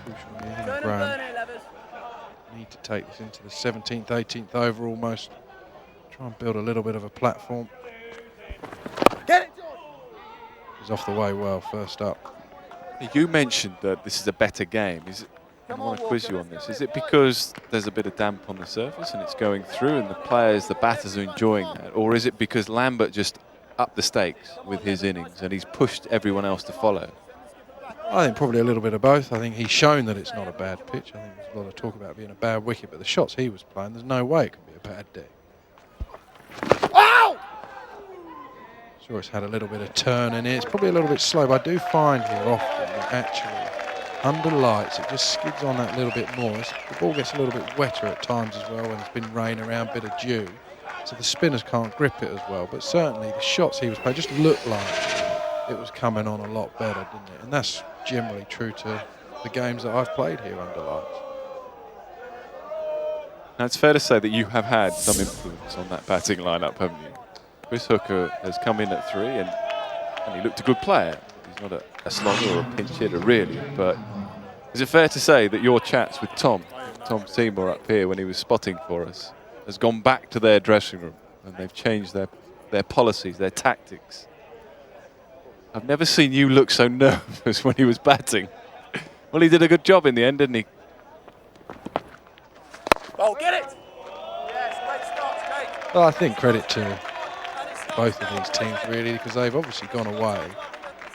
Crucial here. Need to take this into the 17th, 18th over almost. Try and build a little bit of a platform. Get it, He's off the way well, first up. You mentioned that this is a better game. I want to quiz you on this. Is it because there's a bit of damp on the surface and it's going through and the batters are enjoying that? Or is it because Lambert just upped the stakes with his innings and he's pushed everyone else to follow? I think probably a little bit of both. I think he's shown that it's not a bad pitch. I think there's a lot of talk about being a bad wicket, but the shots he was playing, there's no way it can be a bad day. Ow! Sure, it's had a little bit of turn in it. It's probably a little bit slow, but I do find here often that actually under lights it just skids on that little bit more. The ball gets a little bit wetter at times as well when it's been rain around, bit of dew. So the spinners can't grip it as well. But certainly the shots he was playing just looked like it was coming on a lot better, didn't it? And that's generally true to the games that I've played here under lights. Now it's fair to say that you have had some influence on that batting lineup, haven't you? Chris Hooker has come in at 3 and he looked a good player. He's not a slogger or a pinch hitter really, but is it fair to say that your chats with Tom Seymour up here when he was spotting for us has gone back to their dressing room and they've changed their policies, their tactics? I've never seen you look so nervous when he was batting. Well, he did a good job in the end, didn't he? Oh, get it! Yes, great start, Jake. Well, I think credit to both of these teams really, because they've obviously gone away,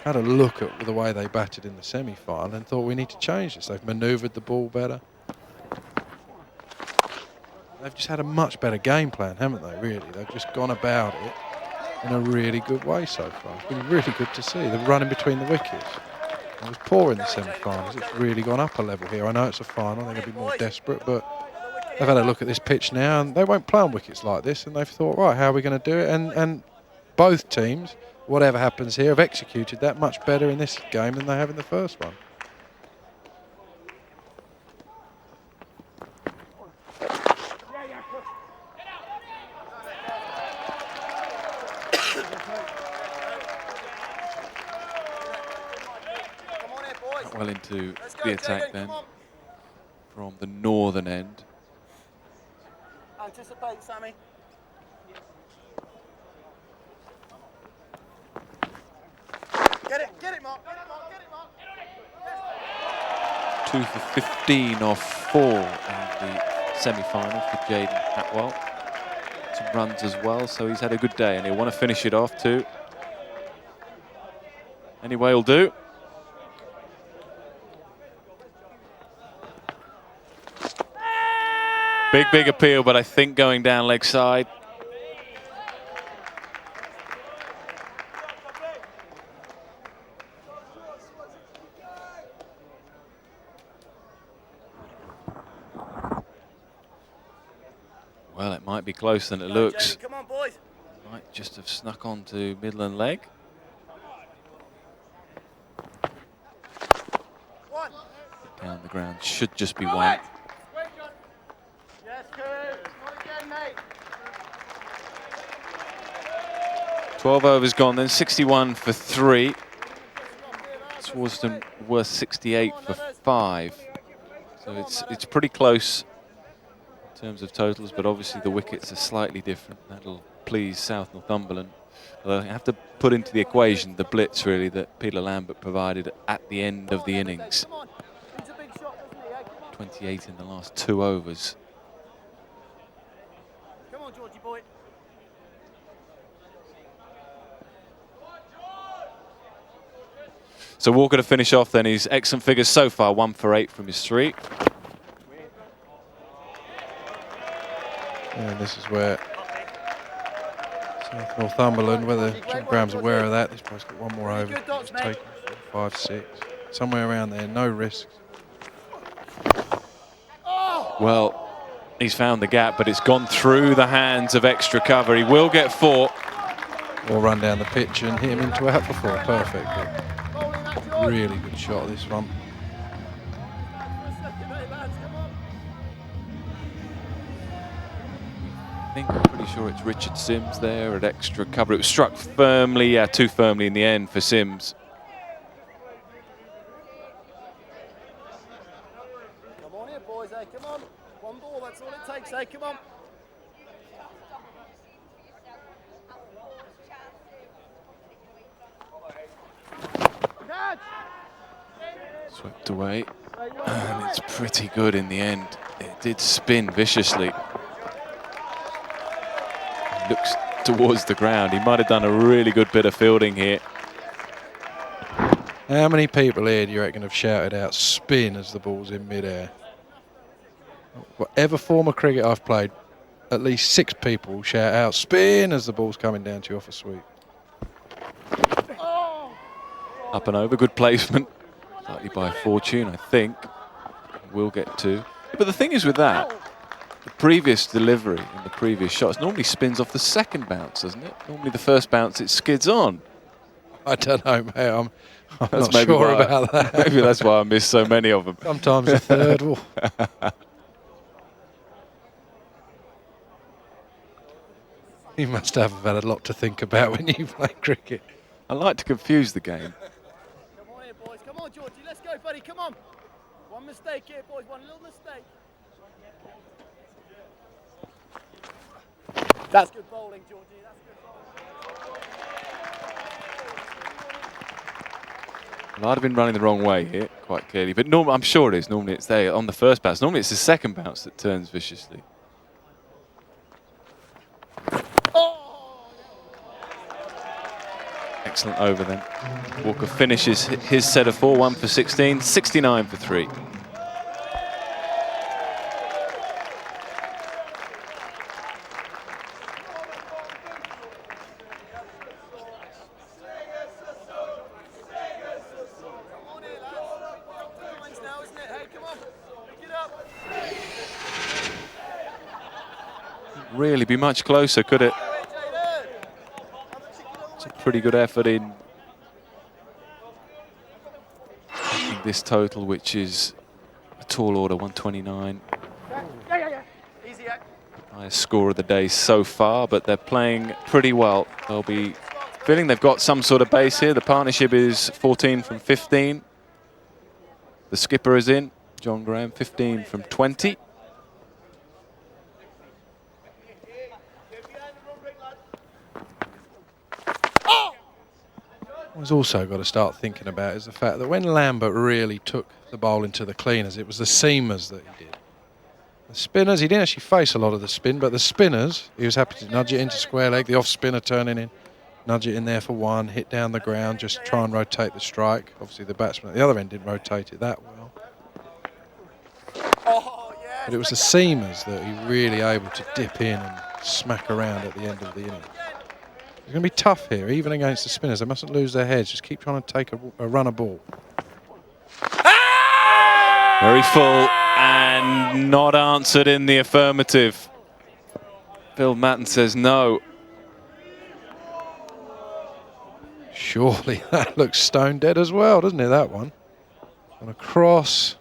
had a look at the way they batted in the semi-final and thought we need to change this. They've manoeuvred the ball better. They've just had a much better game plan, haven't they, really? They've just gone about it in a really good way so far. It's been really good to see. The running between the wickets. It was poor in the semi-finals. It's really gone up a level here. I know it's a final, they're going to be more desperate, but they've had a look at this pitch now and they won't play on wickets like this, and they've thought, right, how are we going to do it? And both teams, whatever happens here, have executed that much better in this game than they have in the first one. Well into the attack then from the northern end. Anticipate, Sammy. Get it, Mark. Get it, Mark. 2 for 15 off 4 in the semi-final for Jaden Atwell. Some runs as well, so he's had a good day and he'll want to finish it off too. Anyway, he'll do. Big appeal, but I think going down leg side. Well, it might be closer than it looks. Come on, boys. Might just have snuck onto Midland leg. Down the ground should just be one. 12 overs gone, then 61 for 3. Swardeston worth 68 for 5. So it's pretty close in terms of totals, but obviously the wickets are slightly different. That'll please South Northumberland. Although I have to put into the equation the blitz really that Peter Lambert provided at the end of the innings. 28 in the last 2 overs. Come on, Georgie boy. So Walker to finish off then. His excellent figures so far, 1 for 8 from his 3. And this is where South Northumberland, whether John Graham's aware of that, this bloke's got 1 more over. He's taken 4, 5, 6, somewhere around there, no risks. Well, he's found the gap, but it's gone through the hands of extra cover. He will get 4. Or run down the pitch and hit him into out for 4. Perfect. Really good shot, this one. I think I'm pretty sure it's Richard Sims there at extra cover. It was struck firmly, too firmly in the end for Sims. here, boys, hey, come on. One ball, that's all it takes, hey, come on. Catch! Swept away, and it's pretty good in the end. It did spin viciously. Looks towards the ground. He might have done a really good bit of fielding here. How many people here do you reckon have shouted out spin as the ball's in mid-air? Whatever form of cricket I've played, at least 6 people shout out spin as the ball's coming down to you off a sweep. Up and over, good placement. Slightly by fortune, I think. We'll get 2. But the thing is with that, the previous delivery in the previous shots normally spins off the second bounce, doesn't it? Normally the first bounce it skids on. I don't know, mate. I'm That's not sure about that. Maybe that's why I missed so many of them. Sometimes the third. Ooh. You must have had a lot to think about when you play cricket. I like to confuse the game. Come on here, boys, come on, Georgie, let's go, buddy, come on. One mistake here, boys, one little mistake. That's good bowling, Georgie, that's good bowling. Well, I'd have been running the wrong way here, quite clearly. But I'm sure it is. Normally it's there on the first bounce. Normally it's the second bounce that turns viciously. Excellent over then. Walker finishes his set of 4, 1 for 16, 69 for 3. Really be much closer, could it? It's a pretty good effort in this total, which is a tall order, 129. Highest score of the day so far, but they're playing pretty well. They'll be feeling they've got some sort of base here. The partnership is 14 from 15. The skipper is in, John Graham, 15 from 20. What's also got to start thinking about is the fact that when Lambert really took the bowl into the cleaners, it was the seamers that he did. The spinners, he didn't actually face a lot of the spin, but the spinners, he was happy to nudge it into square leg, the off spinner turning in, nudge it in there for 1, hit down the ground, just try and rotate the strike. Obviously the batsman at the other end didn't rotate it that well. But it was the seamers that he really able to dip in and smack around at the end of the innings. It's going to be tough here, even against the spinners. They mustn't lose their heads. Just keep trying to take a run of ball. Very full and not answered in the affirmative. Bill Matten says no. Surely that looks stone dead as well, doesn't it, that one? On a cross,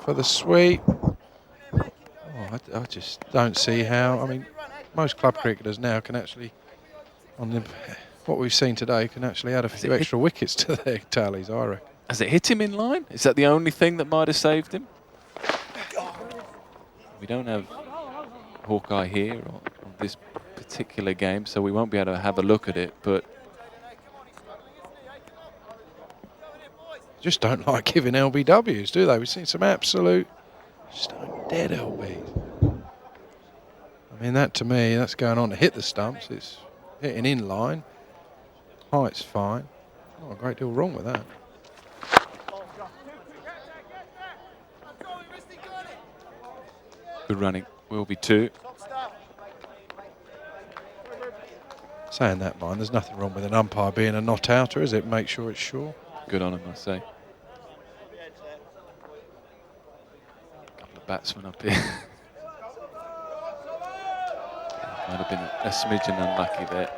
for the sweep. Oh, I just don't see how. I mean, most club cricketers now can actually, what we've seen today, can actually add a few extra wickets to their tallies, I reckon. Has it hit him in line? Is that the only thing that might have saved him? We don't have Hawkeye here on this particular game, so we won't be able to have a look at it, but just don't like giving LBWs, do they? We've seen some absolute stone dead LBs. I mean, that to me, that's going on to hit the stumps. It's hitting in line. Height's fine. Not a great deal wrong with that. good running. Will be 2. Saying that, mind, there's nothing wrong with an umpire being a not-outer, is it? Make sure it's sure. Good on him, I say. A couple of batsmen up here. Might have been a smidgen unlucky there.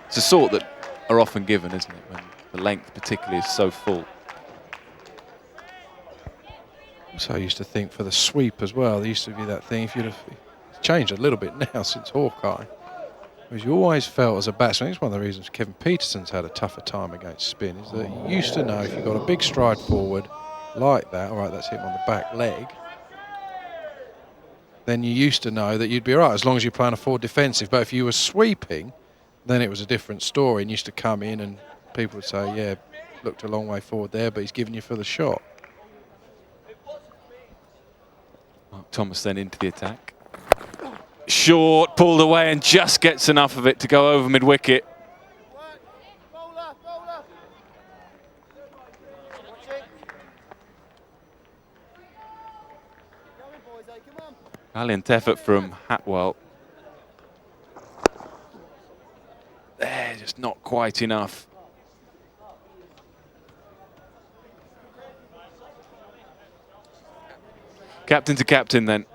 It's a sort that are often given, isn't it, when the length particularly is so full. So I used to think for the sweep as well, there used to be that thing, if you'd have changed a little bit now since Hawkeye, because you always felt as a batsman, it's one of the reasons Kevin Peterson's had a tougher time against spin, is that you used to know if you got a big stride forward like that, all right, that's him on the back leg, then you used to know that you'd be right as long as you're playing a forward defensive. But if you were sweeping, then it was a different story, and you used to come in and people would say, yeah, looked a long way forward there, but he's giving you for the shot. Mark Thomas then into the attack. Short, pulled away and just gets enough of it to go over mid-wicket. Valiant effort from Hatwell. There, just not quite enough. Captain to captain then.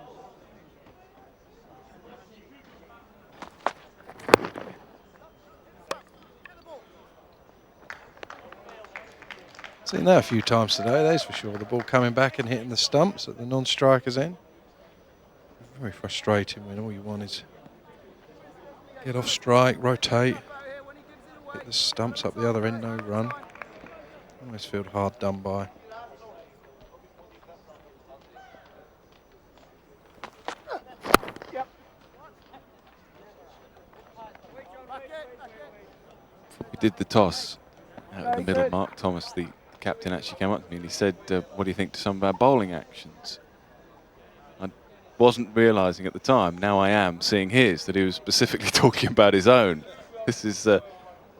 Seen that a few times today, that's for sure. The ball coming back and hitting the stumps at the non-striker's end. Very frustrating when all you want is get off strike, rotate, hit the stumps up the other end, no run. Always feel hard done by. We did the toss out in the middle. Mark Thomas, the captain, actually came up to me and he said, what do you think to some of our bowling actions? I wasn't realising at the time, now I am seeing his, that he was specifically talking about his own. This is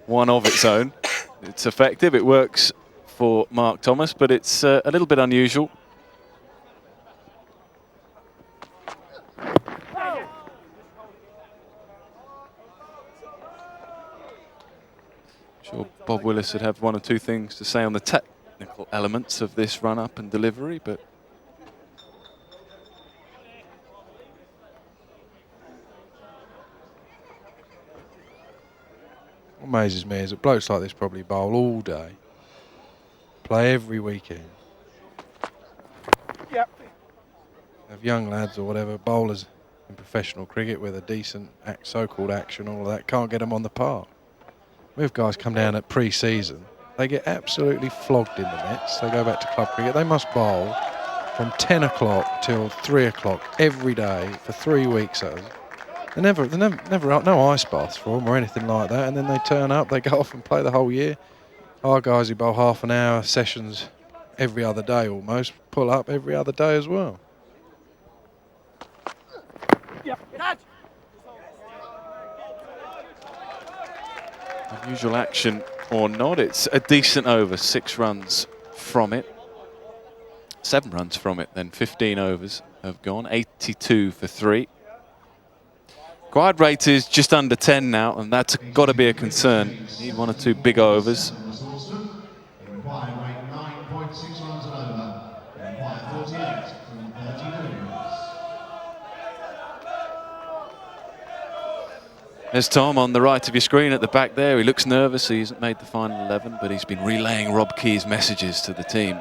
one of its own. It's effective, it works for Mark Thomas, but it's a little bit unusual. Sure, Bob Willis would have one or two things to say on the technical elements of this run-up and delivery, but what amazes me is that blokes like this probably bowl all day, play every weekend. Yep. Have young lads or whatever, bowlers in professional cricket with a decent so-called action, all of that, can't get them on the park. We have guys come down at pre-season, they get absolutely flogged in the nets. They go back to club cricket. They must bowl from 10 o'clock till 3 o'clock every day for 3 weeks. They're never out, no ice baths for them or anything like that. And then they turn up, they go off and play the whole year. Our guys who bowl half an hour sessions every other day almost, pull up every other day as well. Yep. unusual action or not, it's a decent over, 6 runs from it. 7 runs from it, then 15 overs have gone, 82 for 3. Required rate is just under 10 now, and that's got to be a concern. Need 1 or 2 big overs. Required rate 9.6 runs and over. Required 48 from 32. There's Tom on the right of your screen at the back there. He looks nervous. He hasn't made the final 11, but he's been relaying Rob Key's messages to the team.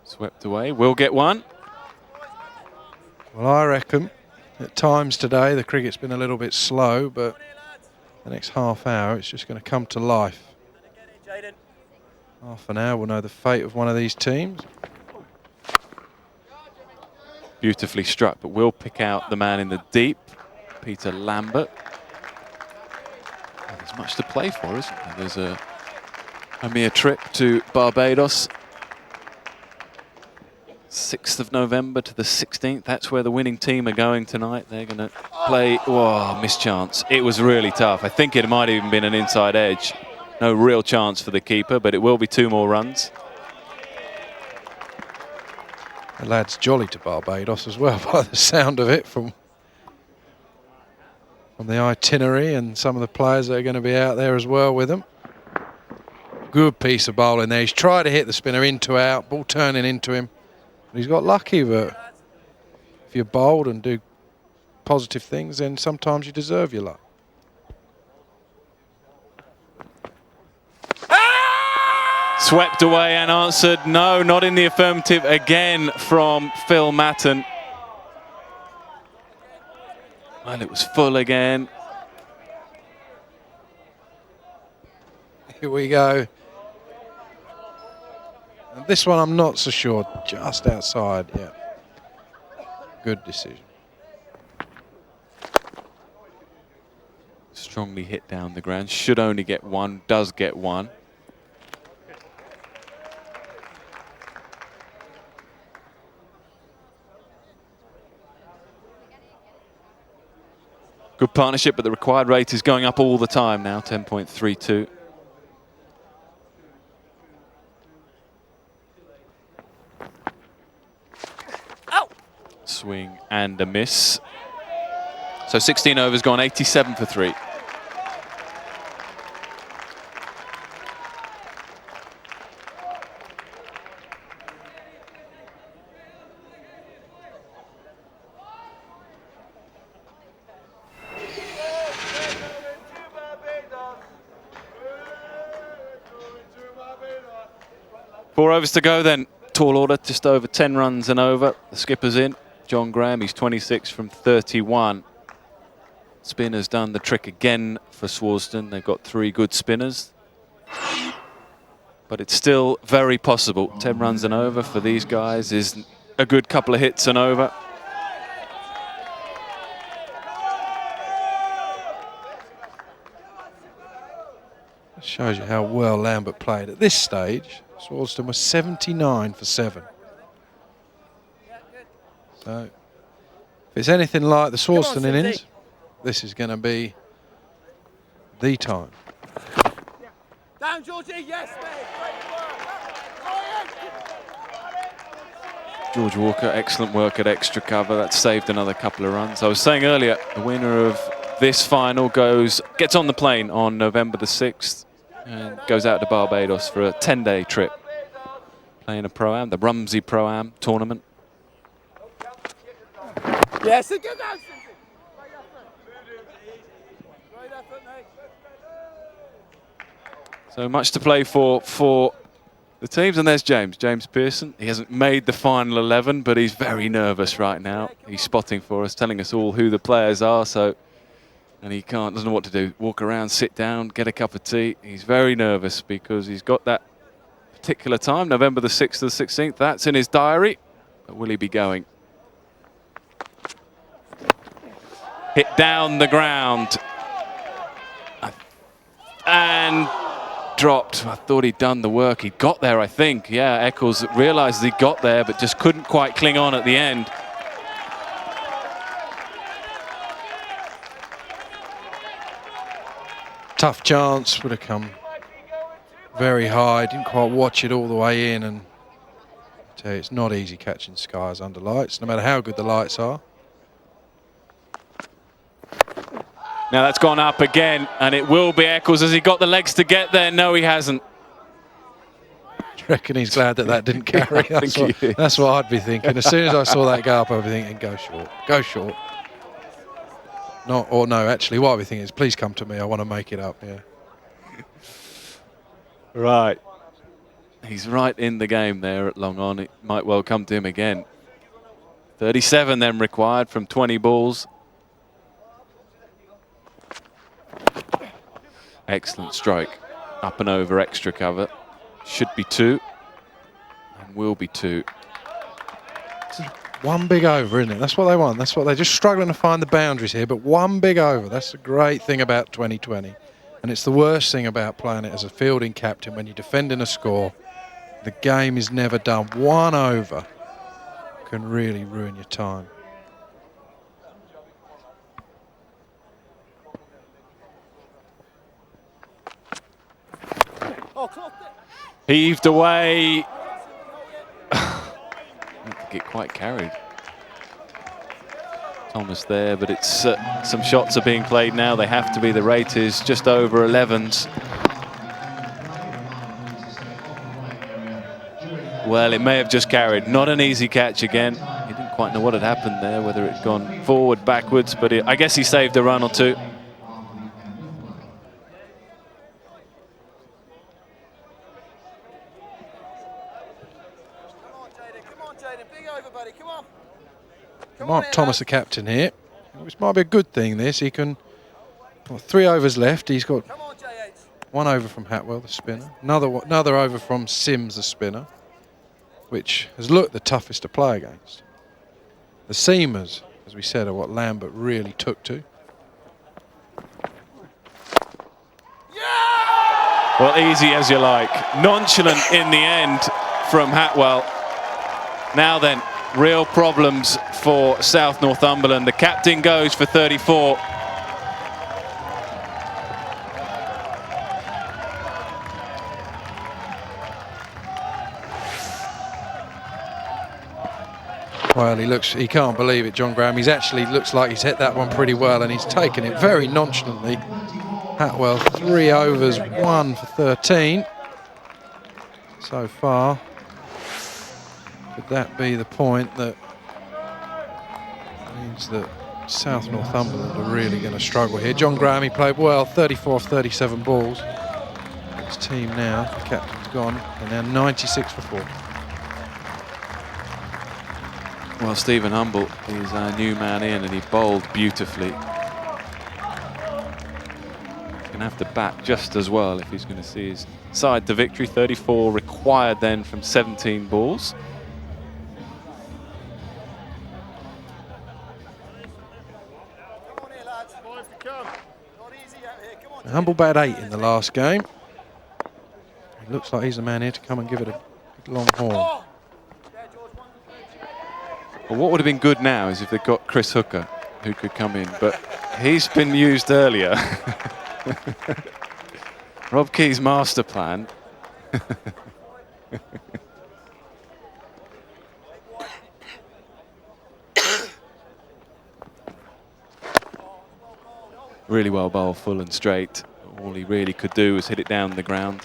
Swept away, will get one. Well, I reckon at times today the cricket's been a little bit slow, but the next half hour it's just going to come to life. Half an hour we'll know the fate of one of these teams. Beautifully struck, but will pick out the man in the deep, Peter Lambert. Well, there's much to play for, isn't there? There's a mere trip to Barbados. 6th of November to the 16th. That's where the winning team are going tonight. They're going to play. Whoa, missed chance. It was really tough. I think it might have even been an inside edge. No real chance for the keeper, but it will be 2 more runs. The lad's jolly to Barbados as well, by the sound of it, from the itinerary and some of the players that are going to be out there as well with them. Good piece of bowling there. He's tried to hit the spinner into out, ball turning into him. He's got lucky, but if you're bold and do positive things, then sometimes you deserve your luck. Swept away and answered no, not in the affirmative again from Phil Matton. Well, it was full again. Here we go. And this one I'm not so sure. Just outside, yeah. Good decision. Strongly hit down the ground. Should only get one. Does get one. Good partnership, but the required rate is going up all the time now, 10.32. Ow! Swing and a miss. So 16 overs gone, 87 for 3. Four overs to go then. Tall order, just over 10 runs and over. The skipper's in. John Graham, he's 26 from 31. Spinner's done the trick again for Swardeston. They've got 3 good spinners. But it's still very possible. 10 runs and over for these guys is a good couple of hits and over. That shows you how well Lambert played. At this stage, Swardeston was 79 for 7. So, if it's anything like the Swardeston innings, this is going to be the time. Down, Georgie, yes, mate. George Walker, excellent work at extra cover. That saved another couple of runs. I was saying earlier, the winner of this final gets on the plane on November the 6th and goes out to Barbados for a 10-day trip. Playing a Pro-Am, the Rumsey Pro-Am tournament. Yes, and get down, Cindy. Great effort, mate. So much to play for the teams, and there's James Pearson. He hasn't made the final 11, but he's very nervous right now. He's spotting for us, telling us all who the players are. And he doesn't know what to do. Walk around, sit down, get a cup of tea. He's very nervous because he's got that particular time, November the 6th to the 16th. That's in his diary. But will he be going? Hit down the ground. And dropped. I thought he'd done the work. He got there, I think. Yeah, Eccles realised he got there, but just couldn't quite cling on at the end. Tough chance, would have come very high. Didn't quite watch it all the way in, and I tell you, it's not easy catching skies under lights, no matter how good the lights are. Now that's gone up again, and it will be Eccles. Has he got the legs to get there? No, he hasn't. I reckon he's glad that didn't carry. That's what I'd be thinking. As soon as I saw that go up, I'd be thinking, go short, go short. No, actually, what I'd be thinking is, please come to me. I want to make it up, yeah. Right. He's right in the game there at long on. It might well come to him again. 37 then required from 20 balls. Excellent strike. Up and over extra cover. Should be 2. And will be 2. One big over, isn't it? That's what they want. That's what they're just struggling to find the boundaries here. But one big over. That's the great thing about 2020. And it's the worst thing about playing it as a fielding captain when you're defending a score. The game is never done. One over can really ruin your time. Heaved away. I don't think it quite carried Thomas there, but it's some shots are being played now. They have to be. The rate is just over 11s. Well, it may have just carried. Not an easy catch again. He didn't quite know what had happened there, whether it had gone forward, backwards, but I guess he saved a run or two. Mark Thomas, the captain here. Which might be a good thing, this. He can... Well, 3 overs left. He's got Come on, JH. 1 over from Hatwell, the spinner. Another over from Sims, the spinner, which has looked the toughest to play against. The seamers, as we said, are what Lambert really took to. Well, easy as you like. Nonchalant in the end from Hatwell. Now then, real problems for South Northumberland. The captain goes for 34. Well, he can't believe it, John Graham. He's actually looks like he's hit that one pretty well, and he's taken it very nonchalantly. Hatwell, 3 overs, 1 for 13 so far. Could that be the point that means that South Northumberland are really going to struggle here? John Graham, he played well, 34 off 37 balls. His team now, the captain's gone, and now 96 for 4. Well, Stephen Humble is our new man in, and he bowled beautifully. He's going to have to bat just as well if he's going to see his side to victory. 34 required then from 17 balls. Come on here, lads. Boys, come. Not easy out here. Come on. Humble batted 8 in the last game. It looks like he's the man here to come and give it a big long horn. Oh. Well, what would have been good now is if they got Chris Hooker, who could come in, but he's been used earlier. Rob Key's master plan. Really well bowled, full and straight. All he really could do was hit it down the ground.